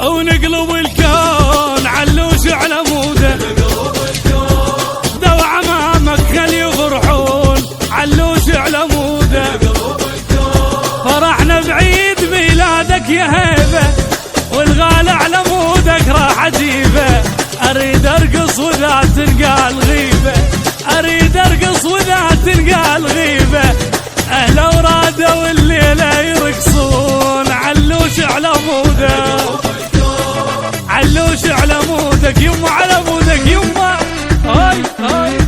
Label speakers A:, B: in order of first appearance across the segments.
A: ونقلب الكون علوش على موده، دو عمامك خل يفرحون علوش على موده. فرحنا بعيد ميلادك يا هيبه، والغالي على مودك راح اجيبه. اريد ارقص وذا تلقى الغيبه، اريد ارقص وذا تلقى الغيبه. اهل وراده والليله يرقصون علوش على موده، علوش على مودك يما، على مودك يما. هاي هاي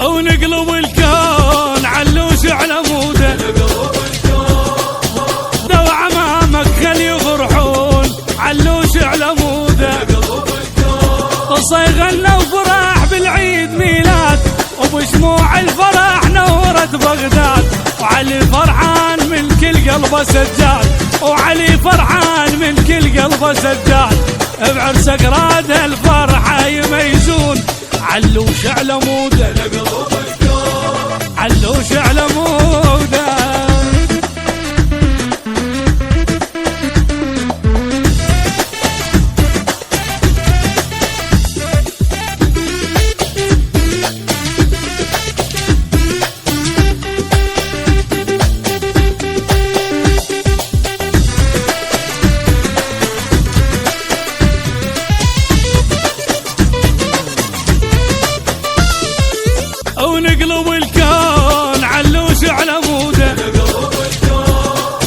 A: ونقلب الكون علوش على موده، دو عمامك خل يفرحون علوش على موده. وصيغلنا وفرح بالعيد ميلاد، وبشموع الفرح نورت بغداد. وعلي فرحان من كل قلبه سجاد، وعلي فرحان من كل قلبه سجاد. بعرس اقراد الفرحه يميزون علوش على موده، علوش على موده. ونقلب الكون علوش على موده،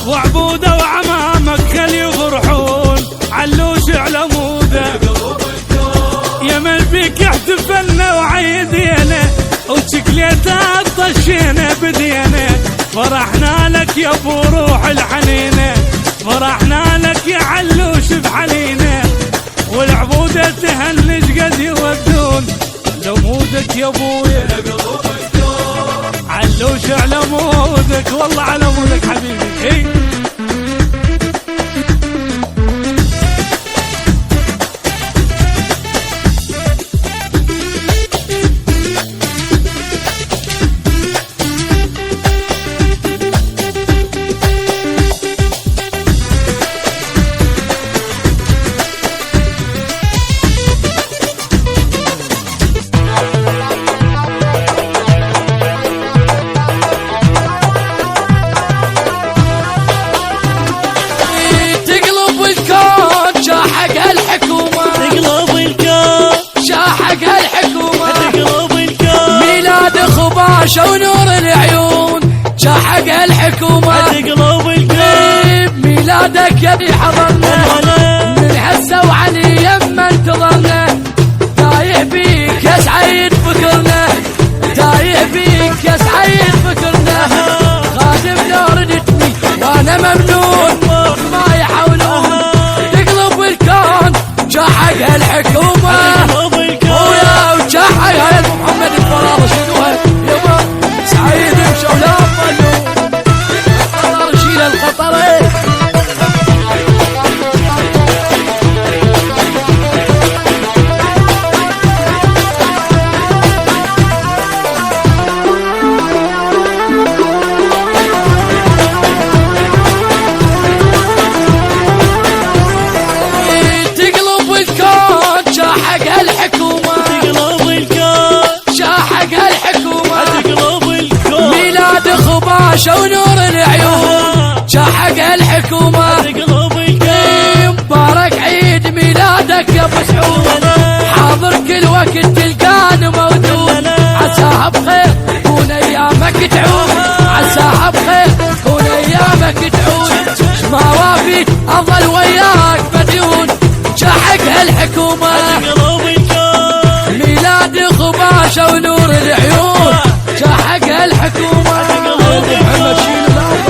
A: وعبوده وعمامك خل يفرحون علوش على موده. يا من بيك احتفلنا وعيدينا، وشكليتك طشينا بدينا. فرحنا لك يا ابو روح الحنينه، فرحنا لك يا علوش بحنينه. والعبوده تهنج قد يودون لمودك يا ابويا، علوش على مودك، والله على مودك حبيبي.
B: ونور العيون شاحق الحكومة،
A: تقلب الكون
B: ميلادك يبي حضرنا من حسه وعلي يما انتظرنا. تايه بيك يا سعيد فكرنا، تايه بيك يا سعيد فكرنا. خادم نور نتمي وانا ممنون ما يحاولون. تقلب الكون شاحق الحكومة، ويا وشاحق هاي محمد الفراغ شنوها سعيد بشولان مليون. الخطر شيل الخطر. تقلب الكون شاحق الحكومة،
A: تقلب الكون
B: شاحق الحكومة.
A: تقلب الكون
B: ميلاد خباشة ونور العيون شاحق الحكومة.
A: تقلب الكون
B: مبارك عيد ميلادك يا ابو سعود، حاضر كل وقت تلقانا موجود. عساها بخير كون ايامك تعود، عساها بخير كون ايامك تعود. ما وافي افضل وياك مديون شاحق الحكومة.
A: تقلب الكون
B: ميلاد خباشة ونور العيون شاحق الحكومة. محمد شيل الأرض.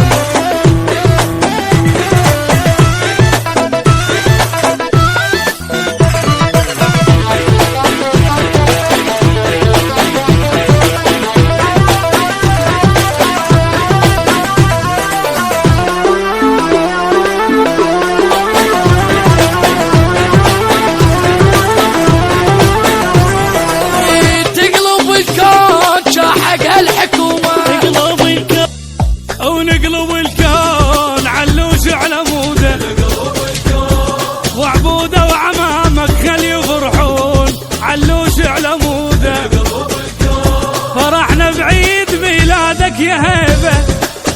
A: ميلادك يا هيبة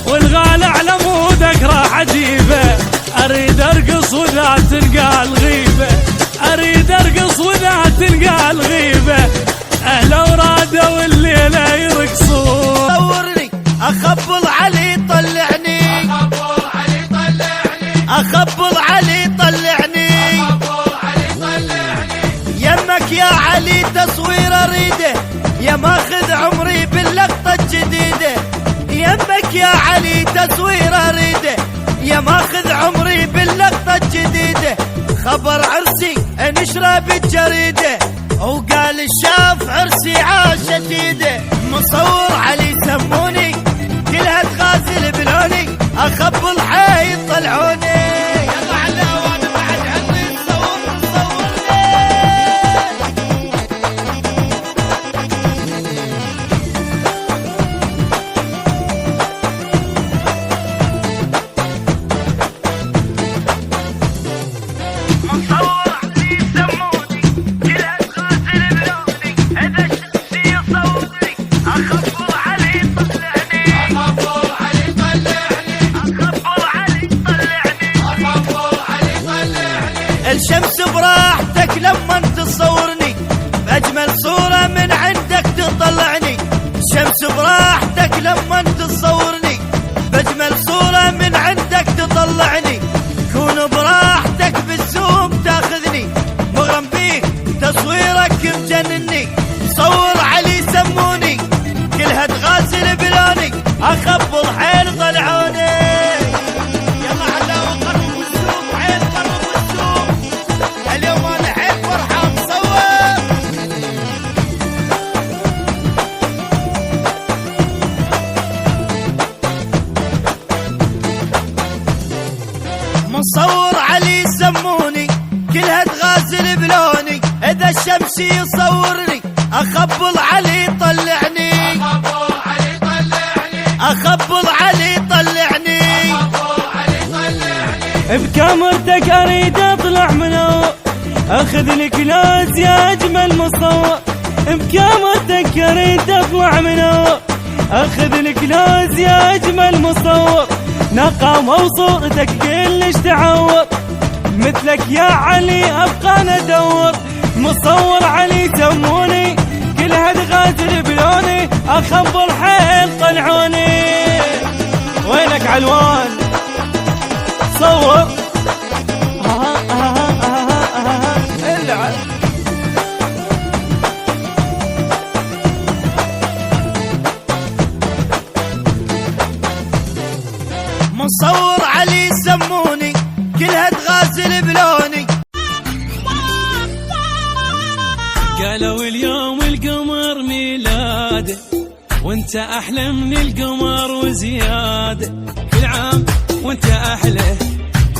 A: والغالي على مودك راح اجيبه. اريد ارقص وذا تلقى الغيبة، اريد ارقص وذا تلقى الغيبة. اهلا ورادة والليلة يرقصون.
C: صورني اخبل علي طلعني، اخبل علي طلعني، يمك يا علي تصوير اريده، يا ماخذ عمري باللقطة الجديدة. يمك يا علي تصوير اريده، يا ماخذ عمري باللقطة الجديدة. خبر عرسي انشره بالجريدة، وقال الشاف عرسي عاش شديده. مصور علي سموني كلها تغازل بلوني، اخبل حي طلعوني. يلا على وانا بعد عندي صورني. مصور علي سموني كلها تغازل بلوني، اذا شفتي صورني اخبل علي طلعني، اخبل علي طلعني، اخبل علي طلعني، اخبل علي طلعني. الشمس براحتك لما تصورني، باجمل صورة من عندك تطلعني. الشمس براحتك لما تصورني، باجمل صورة من عندك تطلعني. كون براحتك بالزوم تاخذني، مغرم بيك تصويرك مجنني. صور علي سموني كلها تغازل بلوني، اخبل حيل طلعوني. يلا على وقرب بالسوق حيل قرب بالسوق، اليوم انا حيل فرحان مصور. مصور علي سموني كلها تغازل بلوني، اذا الشمس يصورني اخبل علي طلعني، اخبل علي طلعني، اخبل علي طلعني، اخبل علي طلعني.
A: بكاميرتك اريد اطلع منور، اخذ لك لاز يا اجمل مصور. بكاميرتك اريد اطلع منور، اخذ لك لاز يا اجمل مصور. نقامة وصورتك كلش تعور، مثلك يا علي ابقى ندور. مصور علي سموني كلها تغازل بلوني، اخبر حيل طلعوني. وينك علوان صور العب.
C: مصور علي سموني كلها تغازل بلوني.
A: قالوا اليوم القمر ميلاده، وانت احلى من القمر وزياده. كل عام وانت احلى،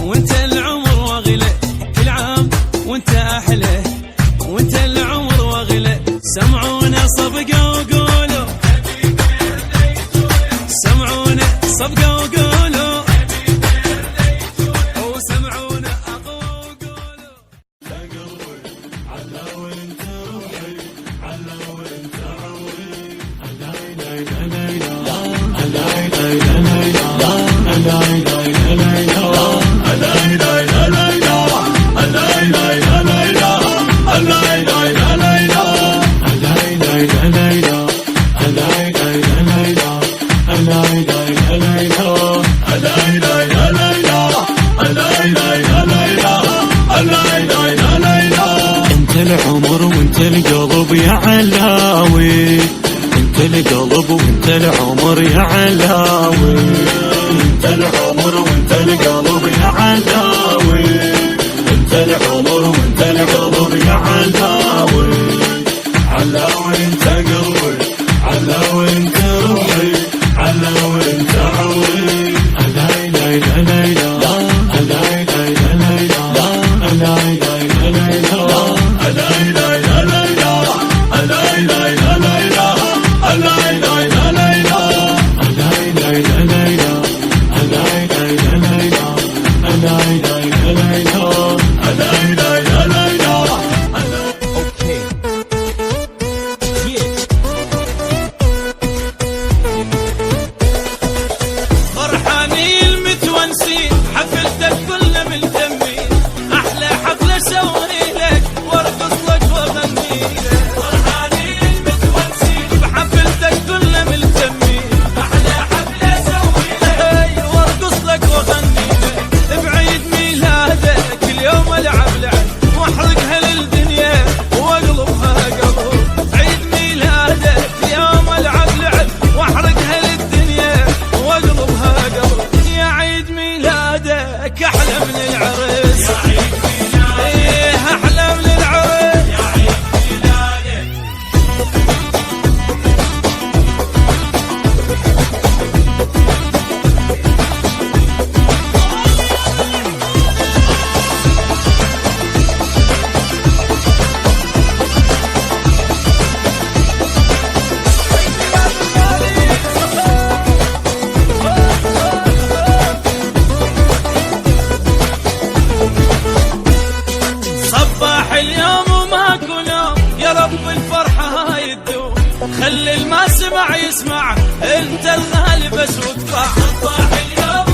A: وانت العمر واغلى. كل عام وانت احلى، وانت العمر واغلى. سمعونا صفقه وقولوا، سمعونا صفقه وقولوا، وسمعونا اقوى وقولوا. علا وانت روحي، علا وانت عوي.
D: انت العمر وانت القلب يا علاوي، انت القلب وانت العمر يا علاوي. انت العمر وانت القلب يا علاوي، انت العمر وانت القلب يا علاوي. علاوي انت قلبي، علاوي انت روحي، علاوي انت عوي. لا لا لا لا لا لا لا لا
C: Okay. ما سمع يسمع، انت الغالي بس وادفع.